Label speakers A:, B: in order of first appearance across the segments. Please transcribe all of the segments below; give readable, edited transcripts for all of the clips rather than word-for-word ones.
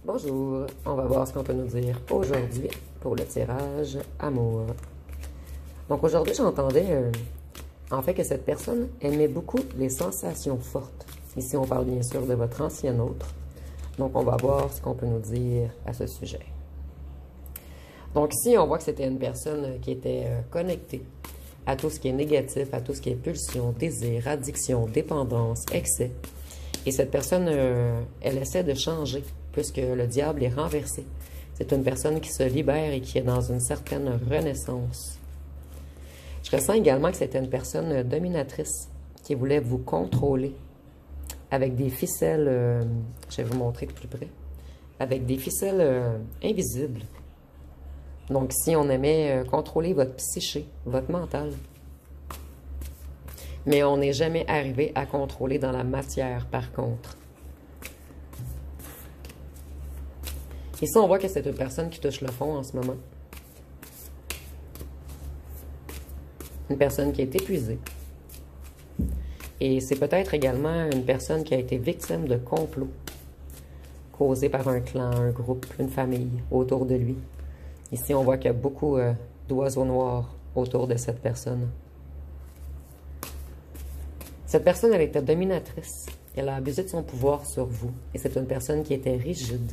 A: Bonjour, on va voir ce qu'on peut nous dire aujourd'hui pour le tirage amour. Donc aujourd'hui, j'entendais en fait que cette personne aimait beaucoup les sensations fortes. Ici, on parle bien sûr de votre ancien autre. Donc on va voir ce qu'on peut nous dire à ce sujet. Donc ici, on voit que c'était une personne qui était connectée à tout ce qui est négatif, à tout ce qui est pulsion, désir, addiction, dépendance, excès. Et cette personne, elle essaie de changer, puisque le diable est renversé. C'est une personne qui se libère et qui est dans une certaine renaissance. Je ressens également que c'était une personne dominatrice qui voulait vous contrôler avec des ficelles, je vais vous montrer de plus près, avec des ficelles invisibles. Donc ici, on aimait contrôler votre psyché, votre mental. Mais on n'est jamais arrivé à contrôler dans la matière, par contre. Ici, on voit que c'est une personne qui touche le fond en ce moment. Une personne qui est épuisée. Et c'est peut-être également une personne qui a été victime de complots causés par un clan, un groupe, une famille autour de lui. Ici, on voit qu'il y a beaucoup d'oiseaux noirs autour de cette personne. Cette personne, elle était dominatrice. Elle a abusé de son pouvoir sur vous. Et c'est une personne qui était rigide.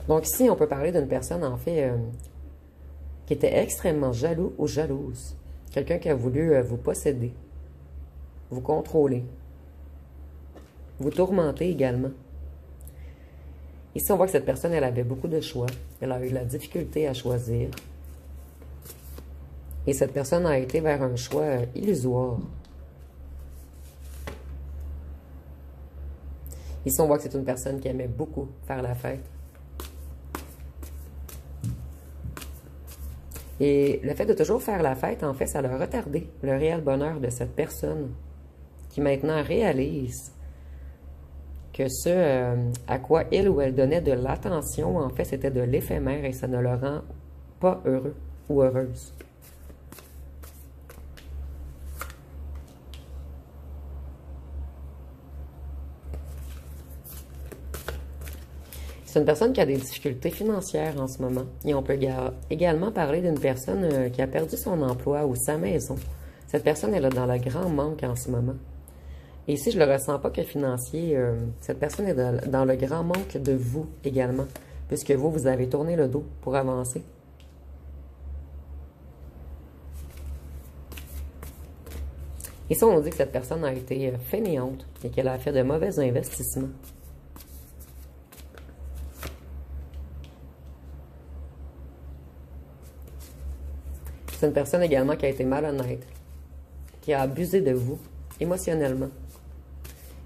A: Donc ici, on peut parler d'une personne, en fait, qui était extrêmement jaloux ou jalouse. Quelqu'un qui a voulu vous posséder, vous contrôler, vous tourmenter également. Ici, on voit que cette personne, elle avait beaucoup de choix. Elle a eu de la difficulté à choisir. Et cette personne a été vers un choix illusoire. Ici, on voit que c'est une personne qui aimait beaucoup faire la fête. Et le fait de toujours faire la fête, en fait, ça a retardé le réel bonheur de cette personne qui maintenant réalise que ce à quoi il ou elle donnait de l'attention, en fait, c'était de l'éphémère et ça ne le rend pas heureux ou heureuse. C'est une personne qui a des difficultés financières en ce moment. Et on peut également parler d'une personne qui a perdu son emploi ou sa maison. Cette personne, elle est dans le grand manque en ce moment. Et ici, je ne le ressens pas que financier. Cette personne est dans le grand manque de vous également, puisque vous, vous avez tourné le dos pour avancer. Ici, on nous dit que cette personne a été fainéante et qu'elle a fait de mauvais investissements. C'est une personne également qui a été malhonnête, qui a abusé de vous émotionnellement.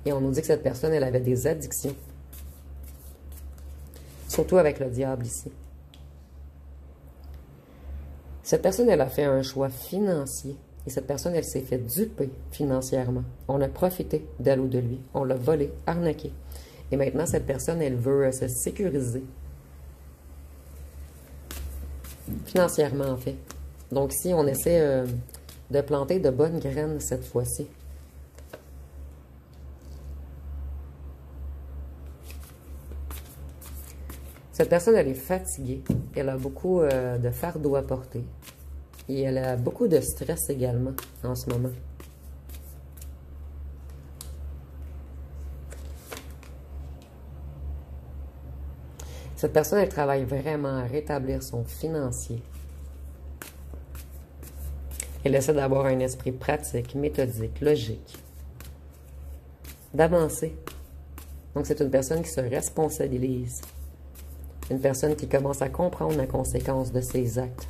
A: Et on nous dit que cette personne, elle avait des addictions. Surtout avec le diable ici. Cette personne, elle a fait un choix financier. Et cette personne, elle s'est fait duper financièrement. On a profité d'elle ou de lui. On l'a volé, arnaqué. Et maintenant, cette personne, elle veut se sécuriser. Financièrement, en fait. Donc ici, on essaie de planter de bonnes graines cette fois-ci. Cette personne, elle est fatiguée. Elle a beaucoup de fardeau à porter. Et elle a beaucoup de stress également en ce moment. Cette personne, elle travaille vraiment à rétablir son financier. Elle essaie d'avoir un esprit pratique, méthodique, logique, d'avancer. Donc, c'est une personne qui se responsabilise. Une personne qui commence à comprendre la conséquence de ses actes.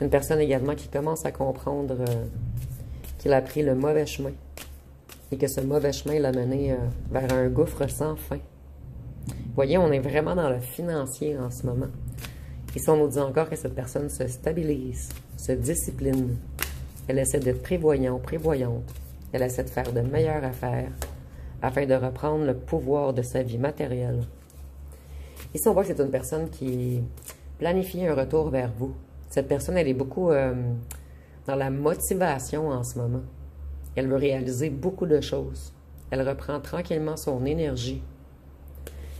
A: Une personne également qui commence à comprendre qu'il a pris le mauvais chemin et que ce mauvais chemin l'a mené vers un gouffre sans fin. Vous voyez, on est vraiment dans le financier en ce moment. Ici, on nous dit encore que cette personne se stabilise, se discipline. Elle essaie d'être prévoyante. Elle essaie de faire de meilleures affaires afin de reprendre le pouvoir de sa vie matérielle. Ici, on voit que c'est une personne qui planifie un retour vers vous. Cette personne, elle est beaucoup dans la motivation en ce moment. Elle veut réaliser beaucoup de choses. Elle reprend tranquillement son énergie.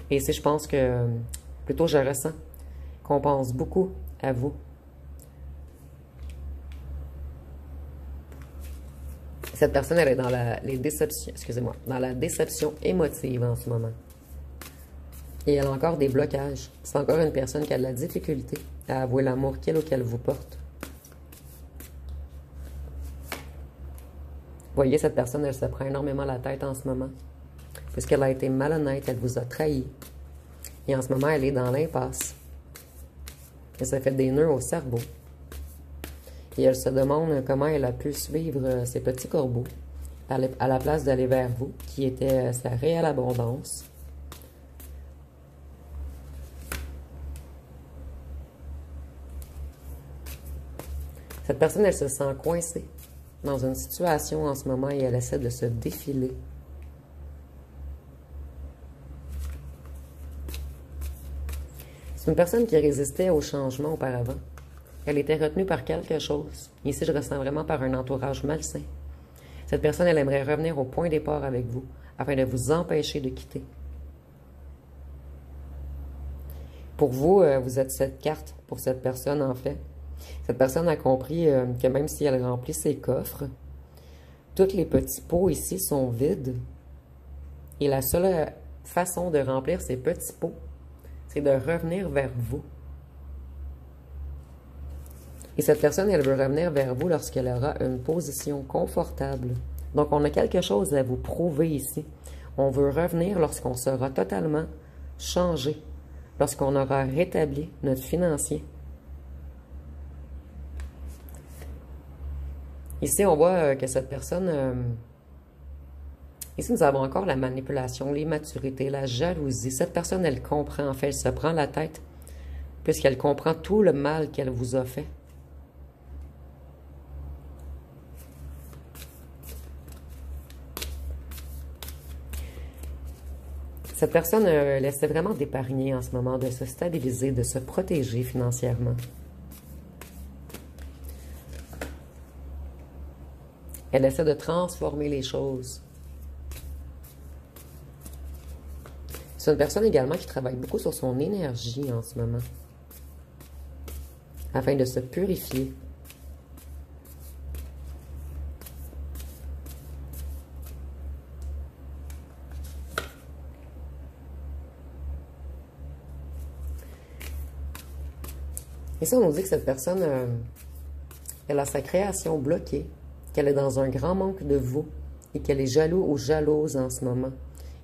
A: Et ici, je pense que, plutôt je ressens qu'on pense beaucoup à vous. Cette personne, elle est dans les déceptions, excusez-moi, dans la déception émotive en ce moment. Et elle a encore des blocages. C'est encore une personne qui a de la difficulté à avouer l'amour qu'elle ou qu'elle vous porte. Vous voyez, cette personne, elle se prend énormément la tête en ce moment. Puisqu'elle a été malhonnête, elle vous a trahi. Et en ce moment, elle est dans l'impasse. Elle s'est fait des nœuds au cerveau. Et elle se demande comment elle a pu suivre ces petits corbeaux à la place d'aller vers vous, qui était sa réelle abondance. Cette personne, elle se sent coincée dans une situation en ce moment et elle essaie de se défiler. C'est une personne qui résistait au changement auparavant. Elle était retenue par quelque chose. Ici, je ressens vraiment par un entourage malsain. Cette personne, elle aimerait revenir au point départ avec vous, afin de vous empêcher de quitter. Pour vous, vous êtes cette carte pour cette personne, en fait. Cette personne a compris que même si elle remplit ses coffres, tous les petits pots ici sont vides. Et la seule façon de remplir ces petits pots, c'est de revenir vers vous. Et cette personne, elle veut revenir vers vous lorsqu'elle aura une position confortable. Donc, on a quelque chose à vous prouver ici. On veut revenir lorsqu'on sera totalement changé, lorsqu'on aura rétabli notre financier. Ici, on voit que cette personne... ici, nous avons encore la manipulation, l'immaturité, la jalousie. Cette personne, elle comprend, en fait, elle se prend la tête, puisqu'elle comprend tout le mal qu'elle vous a fait. Cette personne, elle essaie vraiment d'épargner en ce moment, de se stabiliser, de se protéger financièrement. Elle essaie de transformer les choses. C'est une personne également qui travaille beaucoup sur son énergie en ce moment, afin de se purifier. Et ça, on nous dit que cette personne, elle a sa création bloquée, qu'elle est dans un grand manque de vous et qu'elle est jaloux ou jalouse en ce moment.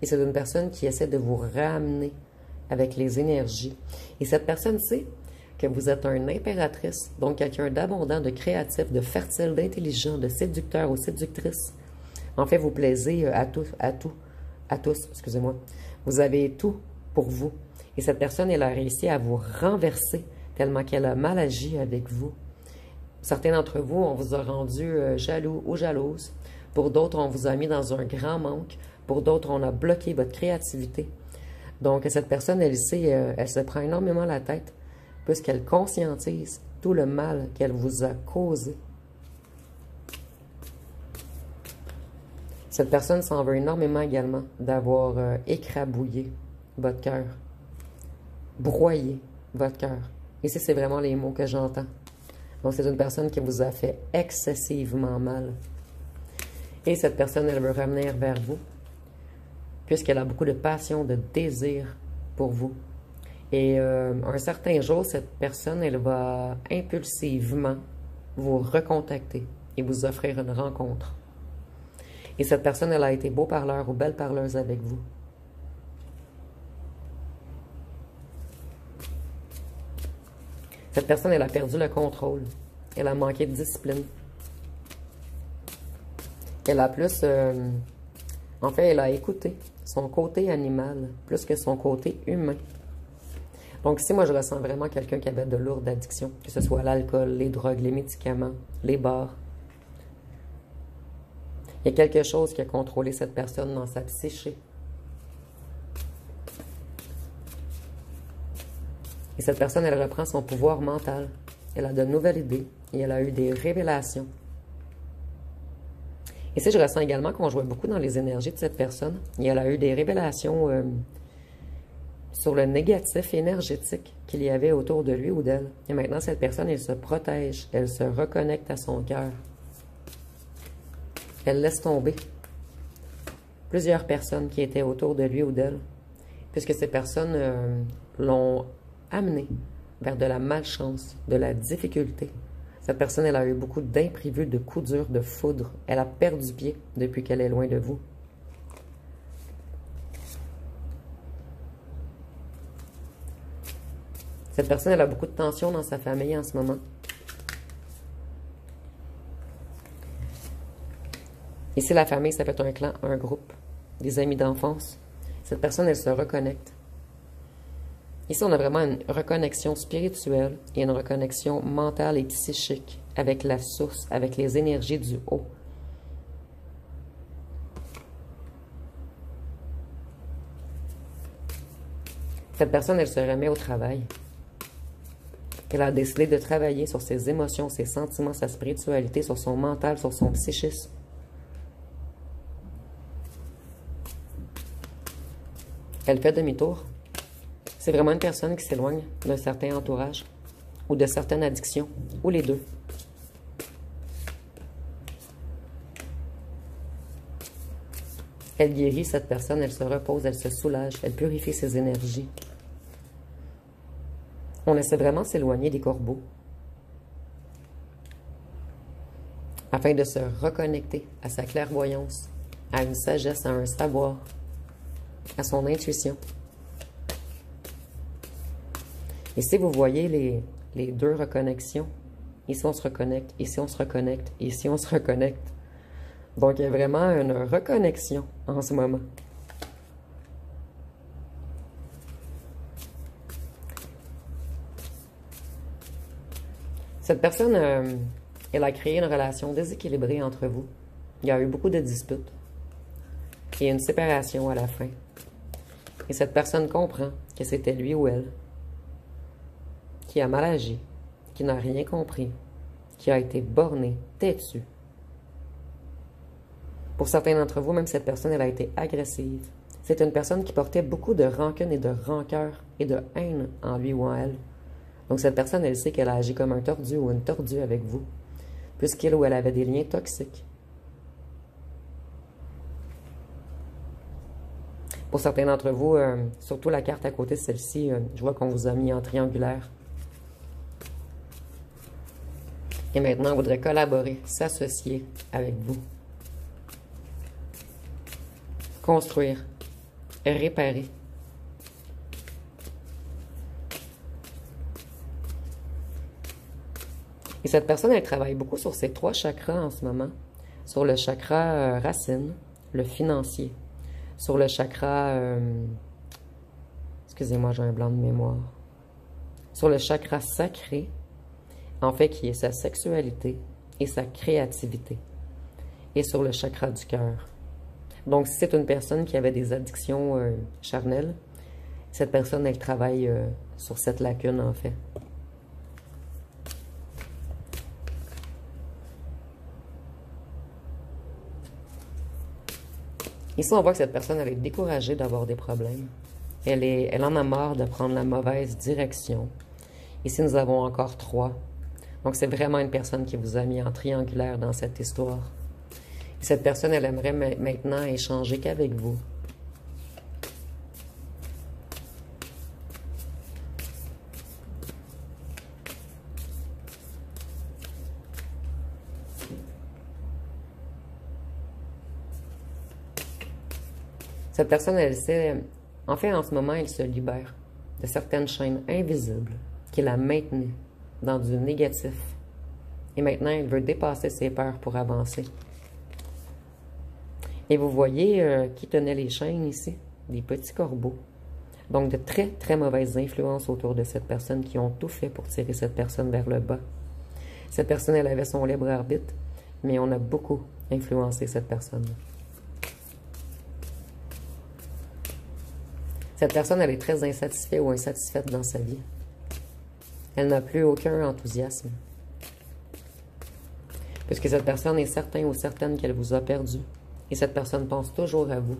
A: Et c'est une personne qui essaie de vous ramener avec les énergies. Et cette personne sait que vous êtes une impératrice, donc quelqu'un d'abondant, de créatif, de fertile, d'intelligent, de séducteur ou séductrice. En fait, vous plaisez à tous, excusez-moi. Vous avez tout pour vous. Et cette personne, elle a réussi à vous renverser tellement qu'elle a mal agi avec vous. Certains d'entre vous, on vous a rendu jaloux ou jalouse. Pour d'autres, on vous a mis dans un grand manque. Pour d'autres, on a bloqué votre créativité. Donc, cette personne, elle sait, elle se prend énormément la tête puisqu'elle conscientise tout le mal qu'elle vous a causé. Cette personne s'en veut énormément également d'avoir écrabouillé votre cœur, broyé votre cœur. Ici, c'est vraiment les mots que j'entends. Donc, c'est une personne qui vous a fait excessivement mal. Et cette personne, elle veut revenir vers vous, puisqu'elle a beaucoup de passion, de désir pour vous. Et un certain jour, cette personne, elle va impulsivement vous recontacter et vous offrir une rencontre. Et cette personne, elle a été beau parleur ou belle parleuse avec vous. Cette personne, elle a perdu le contrôle. Elle a manqué de discipline. Elle a plus... en fait, elle a écouté son côté animal plus que son côté humain. Donc ici, moi, je ressens vraiment quelqu'un qui avait de lourdes addictions, que ce soit l'alcool, les drogues, les médicaments, les bars. Il y a quelque chose qui a contrôlé cette personne dans sa psyché. Et cette personne, elle reprend son pouvoir mental. Elle a de nouvelles idées et elle a eu des révélations. Ici, je ressens également qu'on jouait beaucoup dans les énergies de cette personne. Et elle a eu des révélations sur le négatif énergétique qu'il y avait autour de lui ou d'elle. Et maintenant, cette personne, elle se protège, elle se reconnecte à son cœur. Elle laisse tomber plusieurs personnes qui étaient autour de lui ou d'elle, puisque ces personnes l'ont amené vers de la malchance, de la difficulté. Cette personne, elle a eu beaucoup d'imprévus, de coups durs, de foudre. Elle a perdu pied depuis qu'elle est loin de vous. Cette personne, elle a beaucoup de tension dans sa famille en ce moment. Ici, la famille, ça peut être un clan, un groupe, des amis d'enfance. Cette personne, elle se reconnecte. Ici, on a vraiment une reconnexion spirituelle et une reconnexion mentale et psychique avec la source, avec les énergies du haut. Cette personne, elle se remet au travail. Elle a décidé de travailler sur ses émotions, ses sentiments, sa spiritualité, sur son mental, sur son psychisme. Elle fait demi-tour. C'est vraiment une personne qui s'éloigne d'un certain entourage ou de certaines addictions, ou les deux. Elle guérit cette personne, elle se repose, elle se soulage, elle purifie ses énergies. On essaie vraiment de s'éloigner des corbeaux afin de se reconnecter à sa clairvoyance, à une sagesse, à un savoir, à son intuition. Et si vous voyez les deux reconnexions, ici on se reconnecte, ici on se reconnecte, ici on se reconnecte. Donc il y a vraiment une reconnexion en ce moment. Cette personne, elle a créé une relation déséquilibrée entre vous. Il y a eu beaucoup de disputes et une séparation à la fin. Et cette personne comprend que c'était lui ou elle qui a mal agi, qui n'a rien compris, qui a été borné, têtu. Pour certains d'entre vous, même cette personne, elle a été agressive. C'est une personne qui portait beaucoup de rancune et de rancœur et de haine en lui ou en elle. Donc cette personne, elle sait qu'elle a agi comme un tordu ou une tordue avec vous, puisqu'elle ou elle avait des liens toxiques. Pour certains d'entre vous, surtout la carte à côté de celle-ci, je vois qu'on vous a mis en triangulaire. Et maintenant, on voudrait collaborer, s'associer avec vous. Construire, réparer. Et cette personne, elle travaille beaucoup sur ces 3 chakras en ce moment. Sur le chakra racine, le financier. Sur le chakra... excusez-moi, j'ai un blanc de mémoire. Sur le chakra sacré, en fait, qui est sa sexualité et sa créativité. Et sur le chakra du cœur. Donc, si c'est une personne qui avait des addictions charnelles, cette personne, elle travaille sur cette lacune, en fait. Ici, on voit que cette personne, elle est découragée d'avoir des problèmes. Elle en a marre de prendre la mauvaise direction. Ici, nous avons encore 3. Donc, c'est vraiment une personne qui vous a mis en triangulaire dans cette histoire. Et cette personne, elle aimerait maintenant échanger qu'avec vous. Cette personne, elle sait... En fait, en ce moment, elle se libère de certaines chaînes invisibles qui la maintenaient dans du négatif. Et maintenant, elle veut dépasser ses peurs pour avancer. Et vous voyez qui tenait les chaînes ici? Des petits corbeaux. Donc, de très, très mauvaises influences autour de cette personne qui ont tout fait pour tirer cette personne vers le bas. Cette personne, elle avait son libre arbitre, mais on a beaucoup influencé cette personne. Cette personne, elle est très insatisfaite ou insatisfaite dans sa vie. Elle n'a plus aucun enthousiasme. Puisque cette personne est certaine ou certaine qu'elle vous a perdu. Et cette personne pense toujours à vous.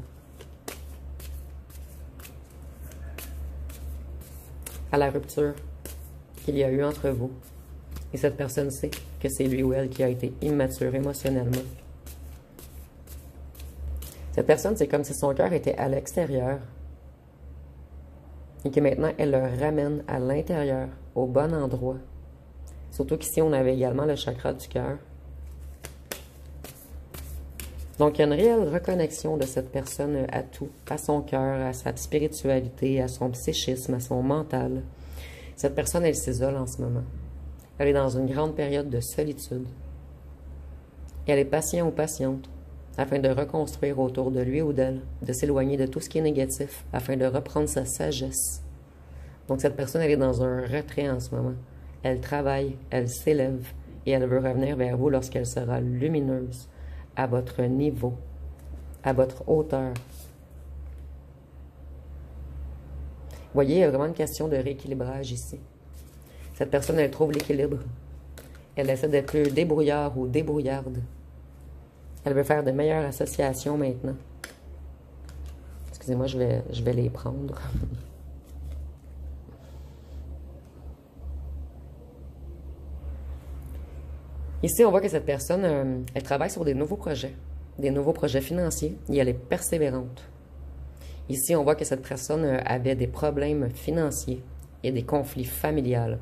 A: À la rupture qu'il y a eu entre vous. Et cette personne sait que c'est lui ou elle qui a été immature émotionnellement. Cette personne, c'est comme si son cœur était à l'extérieur et que maintenant, elle le ramène à l'intérieur, au bon endroit. Surtout qu'ici, on avait également le chakra du cœur. Donc, il y a une réelle reconnexion de cette personne à tout, à son cœur, à sa spiritualité, à son psychisme, à son mental. Cette personne, elle s'isole en ce moment. Elle est dans une grande période de solitude. Et elle est patiente ou patiente afin de reconstruire autour de lui ou d'elle, de s'éloigner de tout ce qui est négatif, afin de reprendre sa sagesse. Donc, cette personne, elle est dans un retrait en ce moment. Elle travaille, elle s'élève et elle veut revenir vers vous lorsqu'elle sera lumineuse, à votre niveau, à votre hauteur. Vous voyez, il y a vraiment une question de rééquilibrage ici. Cette personne, elle trouve l'équilibre. Elle essaie d'être plus débrouillard ou débrouillarde. Elle veut faire de meilleures associations maintenant. Excusez-moi, je vais les prendre. Ici, on voit que cette personne, elle travaille sur des nouveaux projets financiers, et elle est persévérante. Ici, on voit que cette personne avait des problèmes financiers et des conflits familiaux.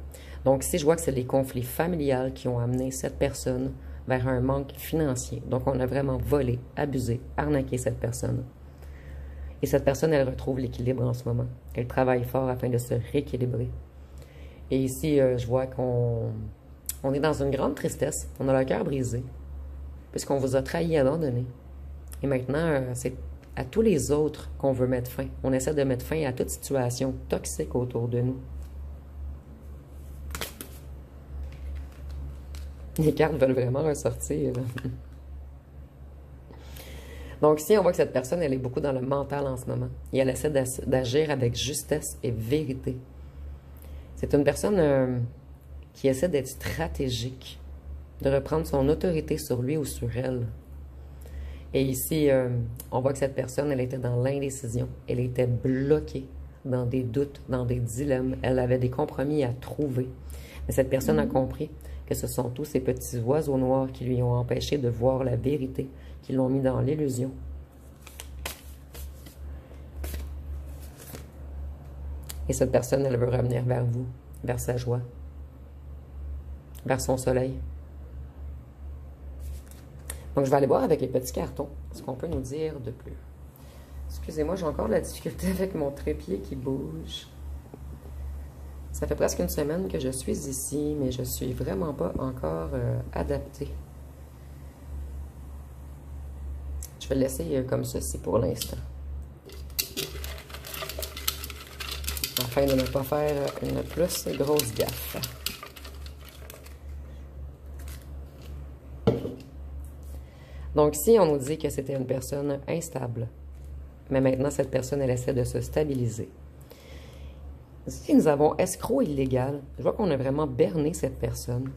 A: Donc, ici, je vois que c'est les conflits familiaux qui ont amené cette personne vers un manque financier. Donc, on a vraiment volé, abusé, arnaqué cette personne. Et cette personne, elle retrouve l'équilibre en ce moment. Elle travaille fort afin de se rééquilibrer. Et ici, je vois qu'on est dans une grande tristesse. On a le cœur brisé, puisqu'on vous a trahi à un moment donné. Et maintenant, c'est à tous les autres qu'on veut mettre fin. On essaie de mettre fin à toute situation toxique autour de nous. Les cartes veulent vraiment ressortir. Donc ici, on voit que cette personne, elle est beaucoup dans le mental en ce moment. Et elle essaie d'agir avec justesse et vérité. C'est une personne qui essaie d'être stratégique, de reprendre son autorité sur lui ou sur elle. Et ici, on voit que cette personne, elle était dans l'indécision. Elle était bloquée dans des doutes, dans des dilemmes. Elle avait des compromis à trouver. Mais cette personne a compris que ce sont tous ces petits oiseaux noirs qui lui ont empêché de voir la vérité, qui l'ont mis dans l'illusion. Et cette personne, elle veut revenir vers vous, vers sa joie, vers son soleil. Donc, je vais aller voir avec les petits cartons ce qu'on peut nous dire de plus. Excusez-moi, j'ai encore de la difficulté avec mon trépied qui bouge. Ça fait presque une semaine que je suis ici, mais je suis vraiment pas encore adaptée. Je vais le laisser comme ceci pour l'instant. Afin de ne pas faire une plus grosse gaffe. Donc ici, on nous dit que c'était une personne instable. Mais maintenant, cette personne, elle essaie de se stabiliser. Ici, nous avons escroc illégal. Je vois qu'on a vraiment berné cette personne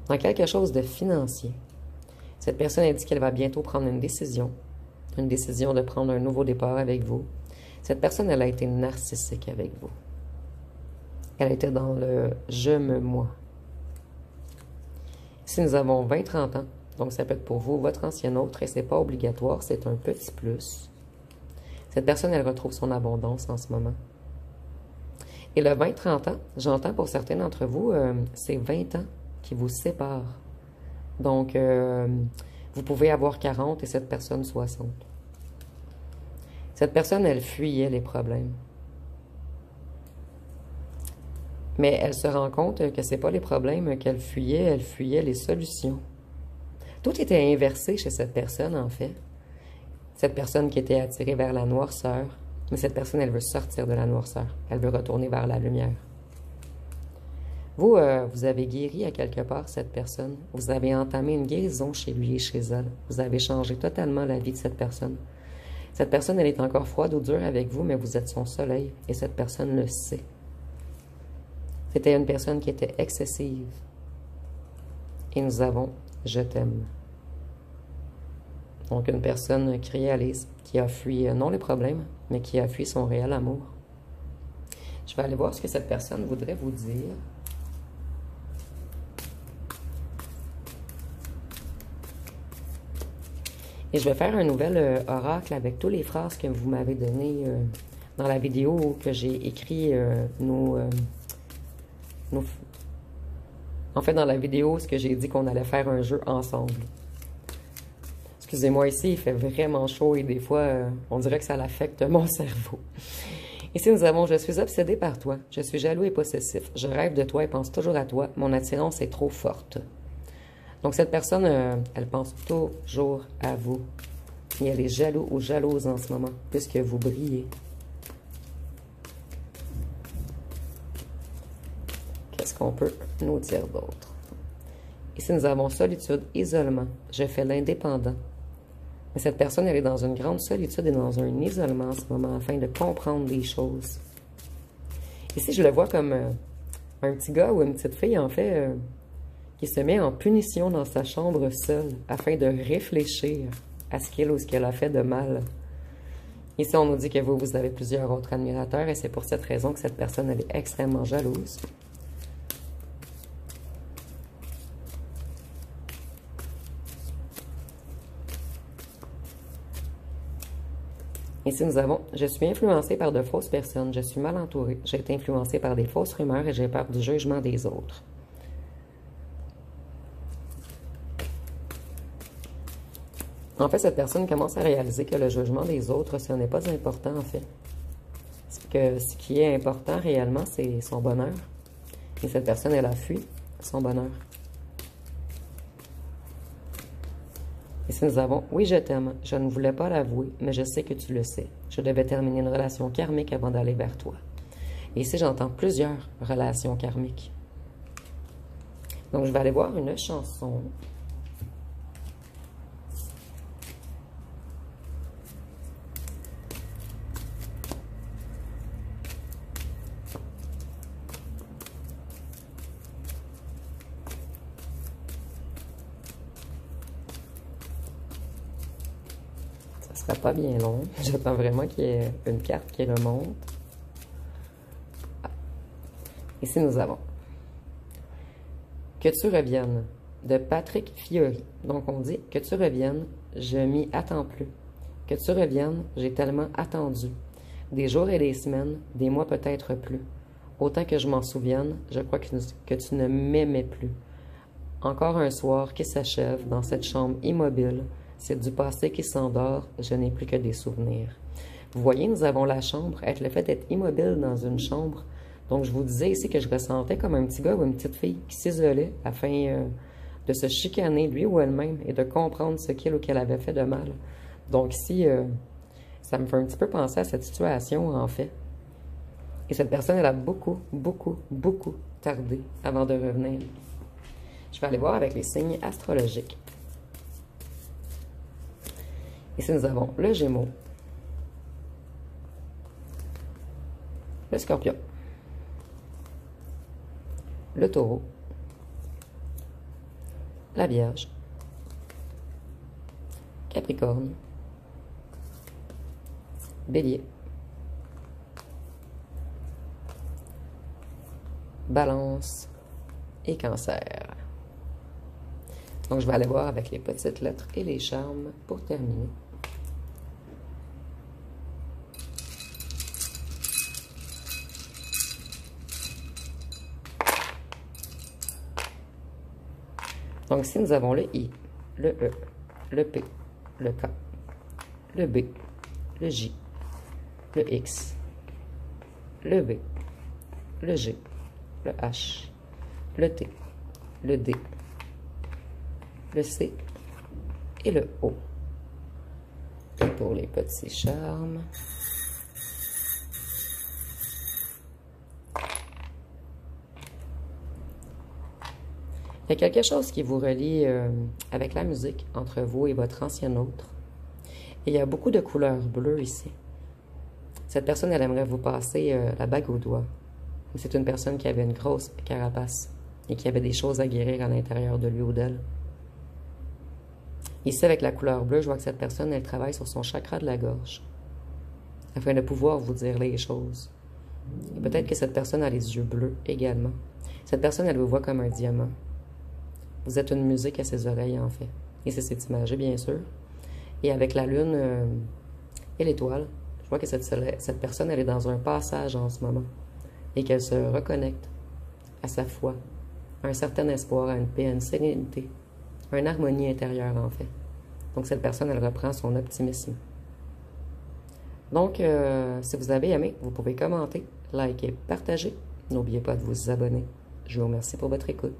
A: dans quelque chose de financier. Cette personne a dit qu'elle va bientôt prendre une décision de prendre un nouveau départ avec vous. Cette personne, elle a été narcissique avec vous. Elle était dans le « je me moi ». Ici, nous avons 20-30 ans. Donc, ça peut être pour vous, votre ancien autre, et c'est pas obligatoire, c'est un petit plus. Cette personne, elle retrouve son abondance en ce moment. Et le 20-30 ans, j'entends pour certains d'entre vous, c'est 20 ans qui vous séparent. Donc, vous pouvez avoir 40 et cette personne 60. Cette personne, elle fuyait les problèmes. Mais elle se rend compte que c'est pas les problèmes qu'elle fuyait les solutions. Tout était inversé chez cette personne, en fait. Cette personne qui était attirée vers la noirceur, mais cette personne, elle veut sortir de la noirceur. Elle veut retourner vers la lumière. Vous, vous avez guéri à quelque part cette personne. Vous avez entamé une guérison chez lui et chez elle. Vous avez changé totalement la vie de cette personne. Cette personne, elle est encore froide ou dure avec vous, mais vous êtes son soleil et cette personne le sait. C'était une personne qui était excessive. Et nous avons « Je t'aime ». Donc, une personne qui réalise, qui a fui, non les problèmes, mais qui a fui son réel amour. Je vais aller voir ce que cette personne voudrait vous dire. Et je vais faire un nouvel oracle avec toutes les phrases que vous m'avez données dans la vidéo que j'ai écrit En fait, dans la vidéo, ce que j'ai dit qu'on allait faire un jeu ensemble. Excusez-moi, ici, il fait vraiment chaud et des fois, on dirait que ça l'affecte mon cerveau. Ici, nous avons « Je suis obsédé par toi. Je suis jaloux et possessif. Je rêve de toi et pense toujours à toi. Mon attirance est trop forte. » Donc, cette personne, elle pense toujours à vous. Et elle est jaloux ou jalouse en ce moment, puisque vous brillez. Qu'est-ce qu'on peut nous dire d'autre? Ici, nous avons solitude, isolement. Je fais l'indépendant. Mais cette personne, elle est dans une grande solitude et dans un isolement en ce moment, afin de comprendre des choses. Ici, je le vois comme un petit gars ou une petite fille, en fait, qui se met en punition dans sa chambre seule, afin de réfléchir à ce qu'il ou ce qu'elle a fait de mal. Ici, on nous dit que vous avez plusieurs autres admirateurs, et c'est pour cette raison que cette personne, elle est extrêmement jalouse. Ici, nous avons « Je suis influencé par de fausses personnes. Je suis mal entouré. J'ai été influencé par des fausses rumeurs et j'ai peur du jugement des autres. » En fait, cette personne commence à réaliser que le jugement des autres, ce n'est pas important, en fait. Que ce qui est important réellement, c'est son bonheur. Et cette personne, elle a fui son bonheur. Ici, nous avons « Oui, je t'aime. Je ne voulais pas l'avouer, mais je sais que tu le sais. Je devais terminer une relation karmique avant d'aller vers toi. » Et ici, j'entends plusieurs relations karmiques. Donc, je vais aller voir une chanson. Ça sera pas bien long. J'attends vraiment qu'il y ait une carte qui remonte. Ah. Ici, nous avons « Que tu reviennes » de Patrick Fiori. Donc, on dit « Que tu reviennes, je m'y attends plus. Que tu reviennes, j'ai tellement attendu. Des jours et des semaines, des mois peut-être plus. Autant que je m'en souvienne, je crois que tu ne m'aimais plus. Encore un soir qui s'achève dans cette chambre immobile. C'est du passé qui s'endort, je n'ai plus que des souvenirs. » Vous voyez, nous avons la chambre, être le fait d'être immobile dans une chambre. Donc, je vous disais ici que je ressentais comme un petit gars ou une petite fille qui s'isolait afin de se chicaner, lui ou elle-même, et de comprendre ce qu'il ou qu'elle avait fait de mal. Donc ici, ça me fait un petit peu penser à cette situation, en fait. Et cette personne, elle a beaucoup tardé avant de revenir. Je vais aller voir avec les signes astrologiques. Ici, nous avons le Gémeaux, le Scorpion, le Taureau, la Vierge, Capricorne, Bélier, Balance et Cancer. Donc, je vais aller voir avec les petites lettres et les charmes pour terminer. Donc, ici, nous avons le I, le E, le P, le K, le B, le J, le X, le V, le G, le H, le T, le D, le C et le O. Et pour les petits charmes, il y a quelque chose qui vous relie avec la musique entre vous et votre ancien autre. Et il y a beaucoup de couleurs bleues ici. Cette personne, elle aimerait vous passer la bague au doigt. C'est une personne qui avait une grosse carapace. et qu'il y avait des choses à guérir à l'intérieur de lui ou d'elle. Ici, avec la couleur bleue, je vois que cette personne, elle travaille sur son chakra de la gorge afin de pouvoir vous dire les choses. Et peut-être que cette personne a les yeux bleus également. Cette personne, elle vous voit comme un diamant. Vous êtes une musique à ses oreilles, en fait. Et c'est cette image, bien sûr. Et avec la lune et l'étoile, je vois que cette personne, elle est dans un passage en ce moment. Et qu'elle se reconnecte à sa foi, à un certain espoir, à une paix, à une sérénité, à une harmonie intérieure, en fait. Donc, cette personne, elle reprend son optimisme. Donc, si vous avez aimé, vous pouvez commenter, liker, partager. N'oubliez pas de vous abonner. Je vous remercie pour votre écoute.